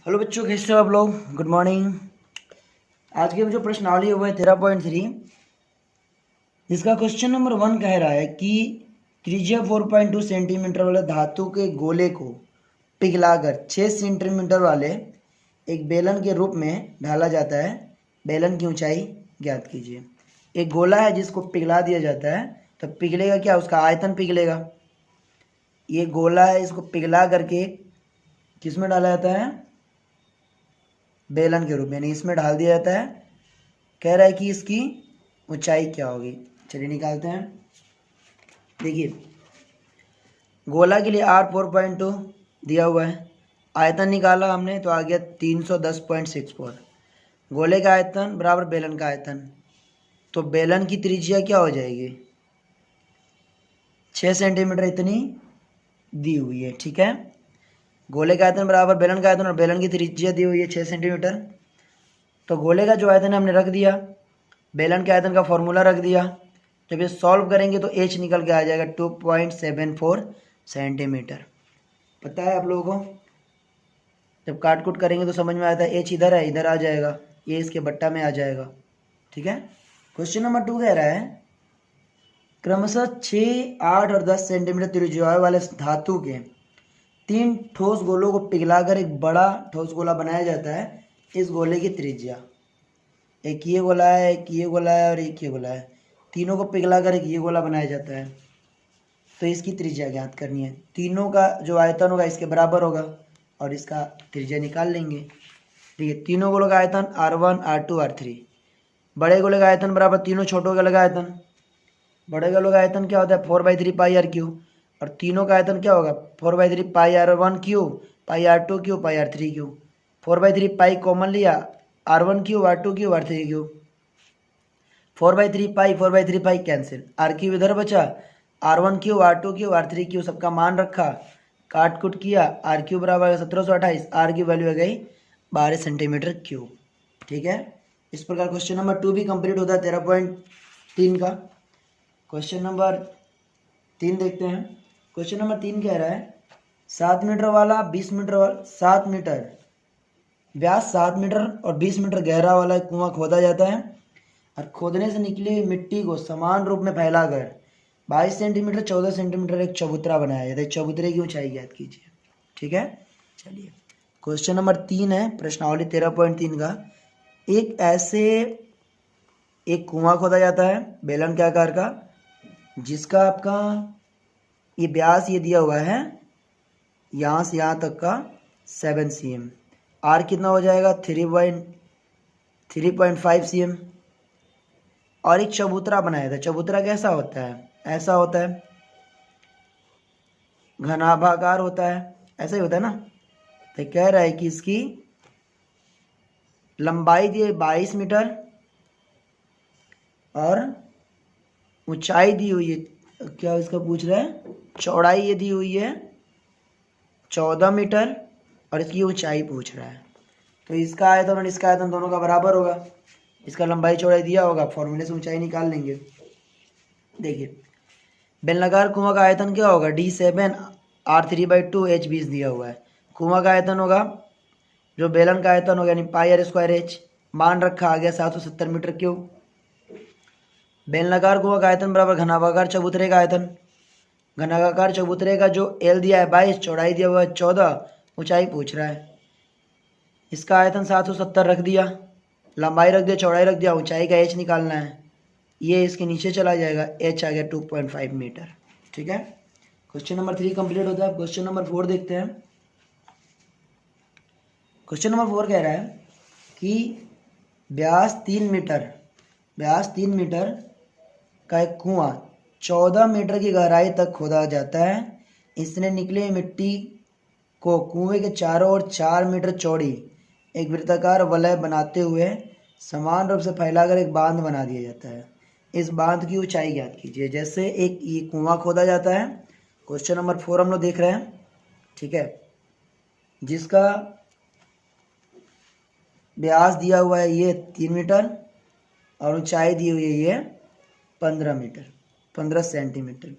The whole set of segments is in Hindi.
हेलो बच्चों, कैसे हो आप लोग। Good morning. आज के जो प्रश्नावली है वो है 13.3। इसका क्वेश्चन नंबर 1 कह रहा है कि त्रिज्या 4.2 सेंटीमीटर वाले धातु के गोले को पिघलाकर 6 सेंटीमीटर वाले एक बेलन के रूप में ढाला जाता है। बेलन की ऊंचाई ज्ञात कीजिए। एक गोला है जिसको पिघला दिया जाता है, तो पिघलेगा क्या, उसका आयतन पिघलेगा। ये गोला है, इसको पिघला करके किस में डाला जाता है, बेलन के रूप में, यानी इसमें डाल दिया जाता है। कह रहा है कि इसकी ऊंचाई क्या होगी। चलिए निकालते हैं। देखिए, गोला के लिए R 4.2 दिया हुआ है। आयतन निकाला हमने तो आ गया 310.64। गोले का आयतन बराबर बेलन का आयतन, तो बेलन की त्रिज्या क्या हो जाएगी, 6 सेंटीमीटर इतनी दी हुई है। ठीक है, गोले का आयतन बराबर बेलन का आयतन और बेलन की त्रिज्या दी हुई है 6 सेंटीमीटर। तो गोले का जो आयतन है हमने रख दिया, बेलन के आयतन का फॉर्मूला रख दिया। जब ये सॉल्व करेंगे तो एच निकल के आ जाएगा 2.74 सेंटीमीटर। पता है आप लोगों को, जब काट कूट करेंगे तो समझ में आता है। एच इधर है, इधर आ जाएगा, ये इसके बट्टा में आ जाएगा। ठीक है। क्वेश्चन नंबर 2 कह रहा है क्रमशः 6, 8 और 10 सेंटीमीटर त्रिज्या वाले धातु के 3 ठोस गोलों को पिघलाकर एक बड़ा ठोस गोला बनाया जाता है। इस गोले की त्रिज्या, एक ये गोला है, एक ये गोला है और एक ये गोला है, तीनों को पिघलाकर एक ये गोला बनाया जाता है। तो इसकी त्रिज्या ज्ञात करनी है। तीनों का जो आयतन होगा इसके बराबर होगा और इसका त्रिज्या निकाल लेंगे। देखिए, तीनों गोलों का आयतन R1, R2, R3। बड़े गोले का आयतन बराबर तीनों छोटों गोले का आयतन। बड़े गोले का आयतन क्या होता है, 4/3 पाई R3। और तीनों का आयतन क्या होगा, 4/3 पाई R1 पाई R2 पाई R3। 4/3 पाई कॉमन लिया, R1 R2 R3। 4/3 पाई 4/3 पाई कैंसिल, R3 इधर बचा, R1 R2 सबका मान रखा, काट कुट किया। R3 बराबर 1728, R की वैल्यू आ गई 12 सेंटीमीटर क्यूब। ठीक है। इस प्रकार क्वेश्चन नंबर 2 भी कंप्लीट होता है 13.3 का। क्वेश्चन नंबर 3 देखते हैं। क्वेश्चन नंबर 3 कह रहा है 7 मीटर वाला 20 मीटर वाला 7 मीटर व्यास 7 मीटर और 20 मीटर गहरा वाला एक कुआं खोदा जाता है और खोदने से निकली हुई मिट्टी को समान रूप में फैलाकर 22 सेंटीमीटर 14 सेंटीमीटर एक चबूतरा बनाया जाता है। चबूतरे की ऊंचाई ज्ञात कीजिए। ठीक है। चलिए, क्वेश्चन नंबर 3 है प्रश्नावली 13.3 का। एक कुआं खोदा जाता है बेलन के आकार का, जिसका आपका ये व्यास ये दिया हुआ है यहाँ से यहाँ तक का 7 cm। आर कितना हो जाएगा 3.5 cm। और एक चबूतरा बनाया था। चबूतरा कैसा होता है, ऐसा होता है, घनाभाकार होता है, ऐसा ही होता है ना। तो कह रहा है कि इसकी लंबाई दी है 22 मीटर और ऊंचाई दी हुई है, क्या इसका पूछ रहा है, चौड़ाई ये दी हुई है 14 मीटर और इसकी ऊंचाई पूछ रहा है। तो इसका आयतन और इसका आयतन दोनों का बराबर होगा। इसका लंबाई चौड़ाई दिया होगा, फॉर्मूले से ऊंचाई निकाल लेंगे। देखिए, बेलनाकार कुआं का आयतन क्या होगा, D7 R3/2 H20 दिया हुआ है। कुआं का आयतन होगा जो बेलन का आयतन होगा, यानी πr²H। मान रखा आ गया 770 मीटर क्यूब। बेलनाकार कुआं का आयतन बराबर घनाभाकार चबूतरे का आयतन। घनाकार चबूतरे का जो L दिया है 22, चौड़ाई दिया हुआ है 14, ऊंचाई पूछ रहा है। इसका आयतन 770 रख दिया, लंबाई रख दिया, चौड़ाई रख दिया, ऊंचाई का H निकालना है। ये इसके नीचे चला जाएगा, H आ गया 2.5 मीटर। ठीक है। क्वेश्चन नंबर 3 कंप्लीट होता है। क्वेश्चन नंबर 4 देखते हैं। क्वेश्चन नंबर 4 कह रहा है कि व्यास 3 मीटर का एक कुआं 14 मीटर की गहराई तक खोदा जाता है। इसने निकली हुई मिट्टी को कुएं के चारों ओर 4 मीटर चौड़ी एक वृत्ताकार वलय बनाते हुए समान रूप से फैलाकर एक बांध बना दिया जाता है। इस बांध की ऊंचाई ज्ञात कीजिए। जैसे एक ये कुआं खोदा जाता है, क्वेश्चन नंबर 4 हम लोग देख रहे हैं। ठीक है, जिसका व्यास दिया हुआ है ये 3 मीटर और ऊंचाई दी हुई है ये 15 सेंटीमीटर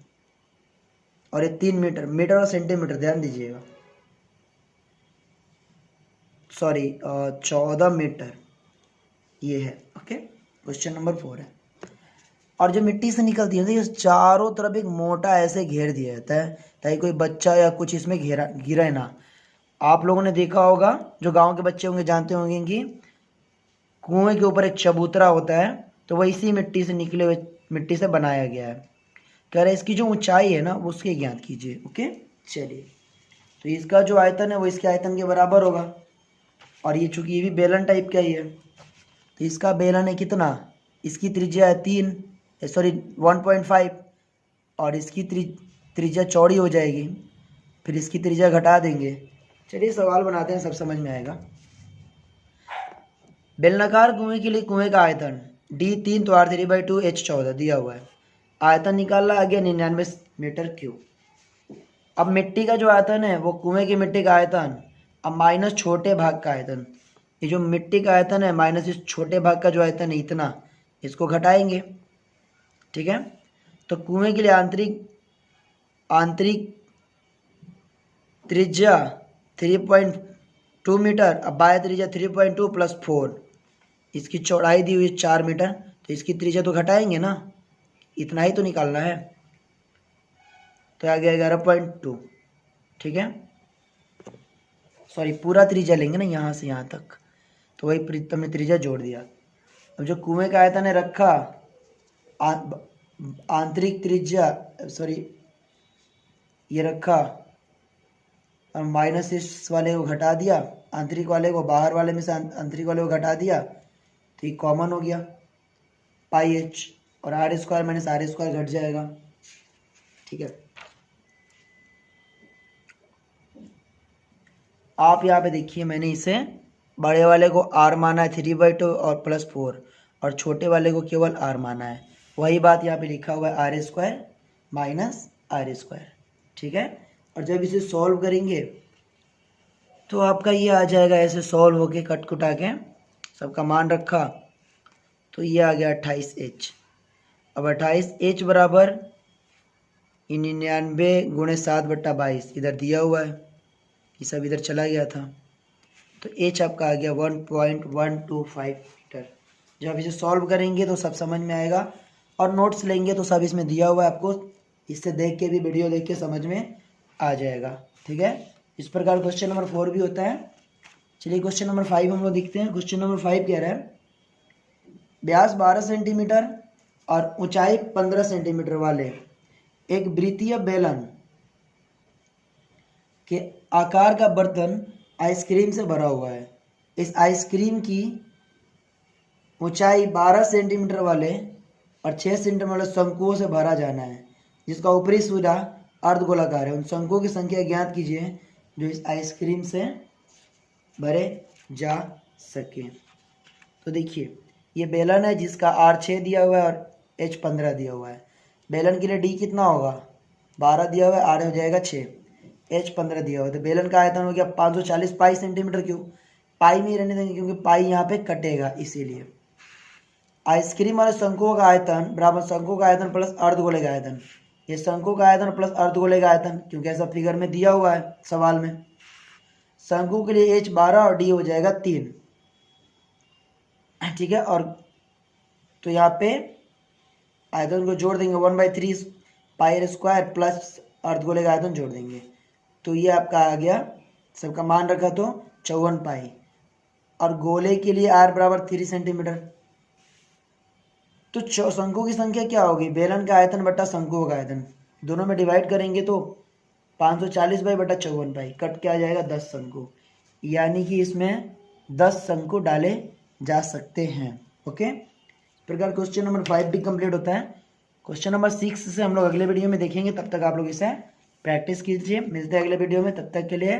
और ये 3 मीटर। मीटर और सेंटीमीटर ध्यान दीजिएगा। सॉरी 14 मीटर ये है। ओके, क्वेश्चन नंबर 4 है। और जो मिट्टी से निकलती है तो चारों तरफ एक मोटा ऐसे घेर दिया जाता है ताकि कोई बच्चा या कुछ इसमें घेरा गिरे ना। आप लोगों ने देखा होगा, जो गांव के बच्चे होंगे जानते होंगे कि कुएं के ऊपर एक चबूतरा होता है, तो वह इसी मिट्टी से निकले हुए मिट्टी से बनाया गया है। कह रहे इसकी जो ऊंचाई है ना वो उसके ज्ञात कीजिए। ओके, चलिए, तो इसका जो आयतन है वो इसके आयतन के बराबर होगा। और ये चूंकि ये भी बेलन टाइप का ही है, तो इसका बेलन है कितना, इसकी त्रिज्या है 1.5 और इसकी त्रिज्या चौड़ी हो जाएगी, फिर इसकी त्रिज्या घटा देंगे। चलिए सवाल बनाते हैं, सब समझ में आएगा। बेलनाकार कुएं के लिए कुएं का आयतन D3 तो R3/2 H14 दिया हुआ है। आयतन निकालना आ गया 99 मीटर क्यूब। अब मिट्टी का जो आयतन है वो कुएं की मिट्टी का आयतन अब माइनस छोटे भाग का आयतन, ये जो मिट्टी का आयतन है माइनस इस छोटे भाग का जो आयतन है इतना, इसको घटाएंगे। ठीक है, तो कुएं के लिए आंतरिक त्रिज्या 3.2 मीटर, अब बाह्य त्रिज्या 3.2 + 4, इसकी चौड़ाई दी हुई 4 मीटर, तो इसकी त्रिज्या तो घटाएंगे ना, इतना ही तो निकालना है, तो आ गया 11.2। ठीक है, सॉरी पूरा त्रिज्या लेंगे ना यहाँ से यहाँ तक, तो वही हमने त्रिज्या जोड़ दिया। अब जो कुएं का आयतन है रखा, आंतरिक त्रिज्या सॉरी ये रखा और माइनस इस वाले को घटा दिया, आंतरिक वाले को बाहर वाले में से आंतरिक वाले को घटा दिया, तो ये कॉमन हो गया πh, और r² - r² घट जाएगा। ठीक है, आप यहाँ पे देखिए, मैंने इसे बड़े वाले को r माना है 3/2 और +4, और छोटे वाले को केवल r माना है। वही बात यहाँ पे लिखा हुआ है r² - r²। ठीक है, और जब इसे सॉल्व करेंगे तो आपका ये आ जाएगा, ऐसे सॉल्व होके कट कुटा के सबका मान रखा, तो ये आ गया 28h। अब 28h बराबर 99 × 7/22 इधर दिया हुआ है, ये सब इधर चला गया था, तो h आपका आ गया 1.125 मीटर। जब आप इसे सॉल्व करेंगे तो सब समझ में आएगा, और नोट्स लेंगे तो सब इसमें दिया हुआ है, आपको इससे देख के भी, वीडियो देख के समझ में आ जाएगा। ठीक है, इस प्रकार क्वेश्चन नंबर 4 भी होता है। चलिए क्वेश्चन नंबर 5 हम लोग देखते हैं। क्वेश्चन नंबर 5 कह रहा है, व्यास 12 सेंटीमीटर और ऊंचाई 15 सेंटीमीटर वाले एक वृत्तीय बेलन के आकार का बर्तन आइसक्रीम से भरा हुआ है। इस आइसक्रीम की ऊंचाई 12 सेंटीमीटर वाले और 6 सेंटीमीटर वाले शंकुओं से भरा जाना है, जिसका ऊपरी सिरा अर्धगोलाकार है। उन शंकुओं की संख्या ज्ञात कीजिए जो इस आइसक्रीम से भरे जा सके। तो देखिए, ये बेलन है जिसका R6 दिया हुआ है और H15 दिया हुआ है। बेलन के लिए D कितना होगा, 12 दिया हुआ है, R हो जाएगा 6, H15 दिया हुआ है, तो बेलन का आयतन हो गया 540 पाई सेंटीमीटर क्यूब। पाई में ही रहने देंगे क्योंकि पाई यहाँ पे कटेगा, इसीलिए। आइसक्रीम वाले शंकुओं का आयतन बराबर शंकु का आयतन प्लस अर्धगोले का आयतन। ये शंकु का आयतन प्लस अर्धगोले का आयतन, क्योंकि ऐसा फिगर में दिया हुआ है सवाल में। शंकु के लिए H12 और D हो जाएगा 3। ठीक है, और तो यहाँ पे आयतन को जोड़ देंगे 1/3 πr² प्लस अर्धगोले का आयतन जोड़ देंगे, तो ये आपका आ गया, सबका मान रखा तो 54 पाई। और गोले के लिए R बराबर 3 सेंटीमीटर, तो शंकु की संख्या क्या होगी, बेलन का आयतन बटा शंकु का आयतन, दोनों में डिवाइड करेंगे तो 540 पाई बटा 54 पाई, कट के आ जाएगा 10 शंकु, यानी कि इसमें 10 शंकु डाले जा सकते हैं। ओके, इस प्रकार क्वेश्चन नंबर 5 भी कंप्लीट होता है। क्वेश्चन नंबर 6 से हम लोग अगले वीडियो में देखेंगे, तब तक आप लोग इसे प्रैक्टिस कीजिए। मिलते हैं अगले वीडियो में, तब तक के लिए